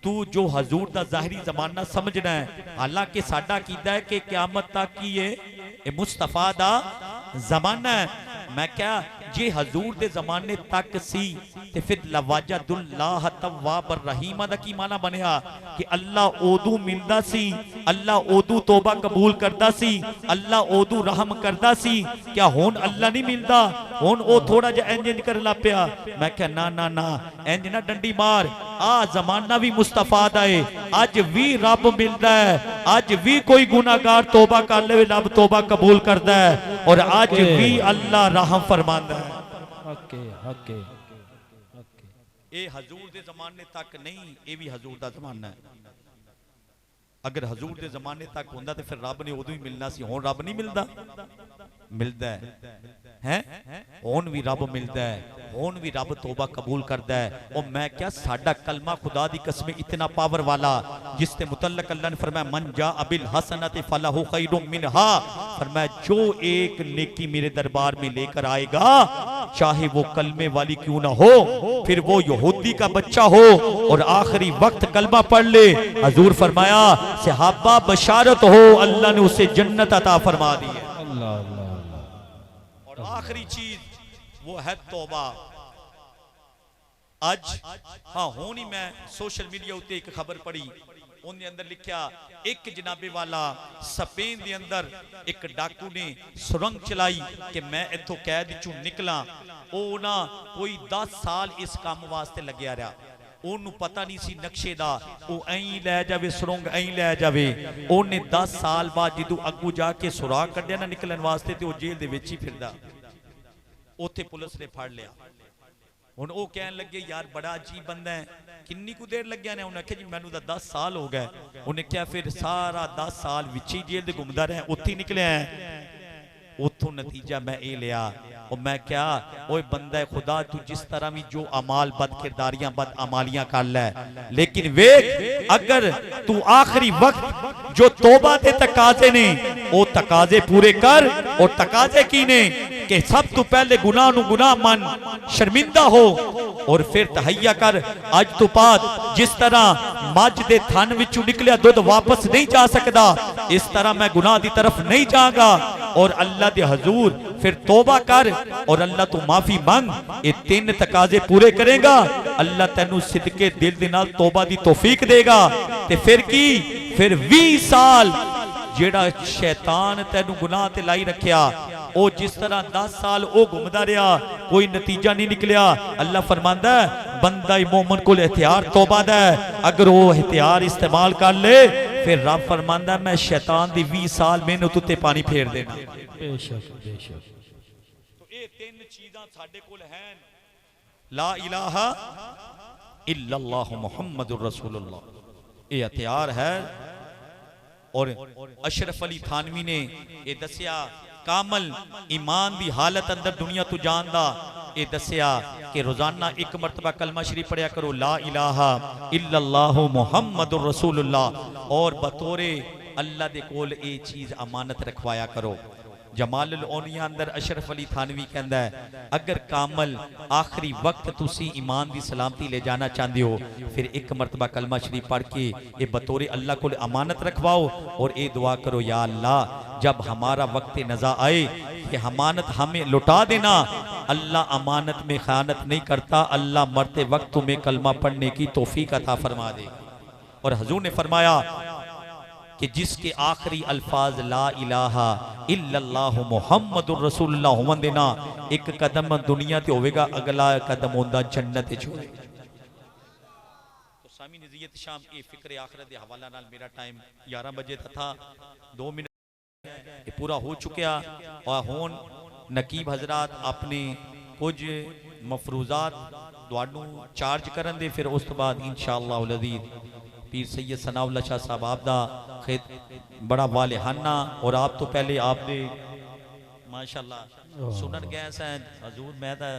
तू जो हजूर दा जाहिरी जमाना समझना है, हालांकि साडा कीदा है कि क़यामत तक की है ये मुस्तफा दा जमाना है। मैं क्या जे हजूर दे जमाने तक सी ते फिर लवाजदुल्लाह तव्वाबर रहीमा दा की माना बनया कि अल्लाह ओदू मिलदा सी, अल्लाह ओदू तौबा कबूल करदा सी, अल्लाह ओदू रहम करदा सी। क्या हुन अल्लाह नहीं मिलदा? हुन ओ थोड़ा जा इंज कर ला पिया। मैं क्या ना ना ना इंज ना डंडी मार, आ जमाना भी मुस्तफा दा है, अज भी रब मिलदा है, अज भी कोई गुनाहगार तौबा कर ले रब तौबा कबूल करदा है, और अज भी अल्लाह रहम फरमांदा है। ये हजूर दे जमाने तक नहीं, ये भी हजूर दा जमाना है। अगर हजूर दे जमाने तक होंदा तो फिर रब ने उदों ही मिलना सी। हुण रब नहीं मिलदा? मिलदा है, हुण भी रब मिलदा है, हुण भी रब तौबा कबूल करदा है। और मैं क्या साडा कलमा खुदा दी कसम इतना पावर वाला, जिसते मुतल्लक अल्लाह ने फरमाया मन जा अबिल हसनति फलहु खैरुम मिनहा। फरमाया जो एक नेकी मेरे दरबार में लेकर आएगा, चाहे वो कलमे वाली क्यों ना हो, फिर वो यहूदी का बच्चा हो और आखिरी वक्त कलमा पढ़ ले, हजूर फरमाया सहाबा बशारत हो अल्लाह ने उसे जन्नत अता फरमा दी है। और आखिरी चीज वो है तौबा। आज हाँ होनी मैं सोशल मीडिया उत्ते एक खबर पढ़ी, उनके अंदर लिखा एक जनाबे वाला स्पेन के अंदर एक डाकू ने सुरंग चलाई कि मैं इथों कैद चू निकला। ओ ना कोई 10 साल इस काम वास्ते लग्या रहा, ओनू पता नहीं सी नक्शे दा, ओ ऐं लै जावे सुरंग ऐं लै जावे। ओने 10 साल बाद जदों अगू जाके सुराग कढ़िया ना निकलन वास्ते ते ओ जेल दे विच ही फिरदा, उत्थे पुलिस ने फड़ लिया। हुण ओ कहन लगे यार बड़ा अजीब बंदा है, किन्नी कु देर लग्या ने? उन्हें आख्या जी मैनू तो 10 साल हो गए। उन्हें क्या फिर सारा 10 साल विच ही जेल दे घूमदा रहा, उत्थे निकलिया है। उथों नतीजा मैं ये लिया, और मैं क्या ओए बंदा खुदा तू जिस तरह भी जो अमाल बद किरदारियां बद अमालियां कर ले, लेकिन वेख अगर तू आखिरी वक्त जो तौबा दे तकाजे ने वो तकाजे पूरे कर। और तकाजे की ने कि सब तो पहले गुनाह नु गुनाह मन, शर्मिंदा हो और फिर तहैया कर। अज तो बाद जिस तरह मज दे थन विचों निकलिया दुध वापस नहीं जा सकता, इस तरह मैं गुनाह दी तरफ नहीं जाऊंगा। और अल्लाह दे हजूर फिर तौबा कर और अल्लाह तो माफी मांग। ये 3 तकाजे पूरे करेगा, अल्लाह तेनू सिदके दिल दे नाल तौबा दी तौफीक देगा। ते फिर की फिर 20 साल जेड़ा शैतान तेनू गुनाह ते लाई रखिया, ओ जिस तरह 10 साल ओ घूमदा रहा, कोई नतीजा नहीं निकलिया। अल्लाह फरमांदा बंदा मोमिन को एहतियार तौबा दा, अगर वो एहतियार इस्तेमाल कर ले फिर रब फरमांदा मैं शैतान दी 20 साल मेहनत उत्ते पानी फेर देना। बेशक बेशक। तो ये 3 चीज़ां साडे कोल हैं, ला इलाहा इल्लल्लाह मुहम्मदुर रसूलुल्लाह, ये हथियार है और अशरफ अली थानवी ने ये दसिया कामल ईमान दी हालत अंदर दुनिया तू जानदा ये दसिया कि रोजाना एक मरतबा कलमा शरीफ पढ़िया करो ला इलाहा इल्लल्लाहु मुहम्मदुर रसूलुल्लाह और बतौरे अल्लाह दे कोल ये चीज अमानत रखवाया करो। जमालुल औलिया अंदर अशरफ अली थानवी कहंदा है अगर कामल आखिरी वक्त तुसी ईमान दी सलामती ले जाना चाहते हो फिर एक मरतबा कलमा शरीफ पढ़ के ये बतौरे अल्लाह को अमानत रखवाओ और ये दुआ करो या अल्लाह जब हमारा वक्त नज़ा आए कि अमानत हमें लौटा देना। अल्लाह अमानत में खयानत नहीं करता, अल्लाह मरते वक्त तुम्हें कलमा पढ़ने की तौफीक अता फरमा दे। और हुजूर ने फरमाया कि जिसके आखिरी अल्फाज ला इलाहा इल्लल्लाहु मुहम्मदुर रसूलुल्लाह होवन देना एक कदम दुनिया ते होवेगा, अगला कदम होंदा जन्नत विच होवेगा। तो सामी नज़ियत शाम ये फिक्र आखिरत दे हवाला नाल मेरा टाइम 11 बजे था 2 मिनट ये पूरा हो चुका और हुण नकीब हजरात अपने कुछ मफरूजात तुहानू चार्ज करन दे, फिर उस तो बाद इंशाअल्लाह उल अज़ीज़ पीर सैयद सनाउल्लाह शाह साहब आप दा खेत बड़ा वालेहाना और आप तो पहले आपने माशाअल्लाह सुनन गए सैं हजूर मैं तो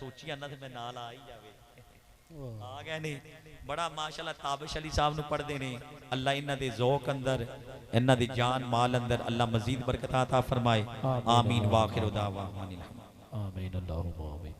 सोची आना थे मैं नाल आ ही जावे आ गए नहीं बड़ा माशाअल्लाह ताबिश अली साहब नु पढ़दे ने। अल्लाह इन्हां दे ज़ौक अंदर इन्हां दी जान माल अंदर अल्लाह मजीद बरकत अता फरमाए। आमीन वाखिर दावा आमीन अल्लाहुम्मा आमीन।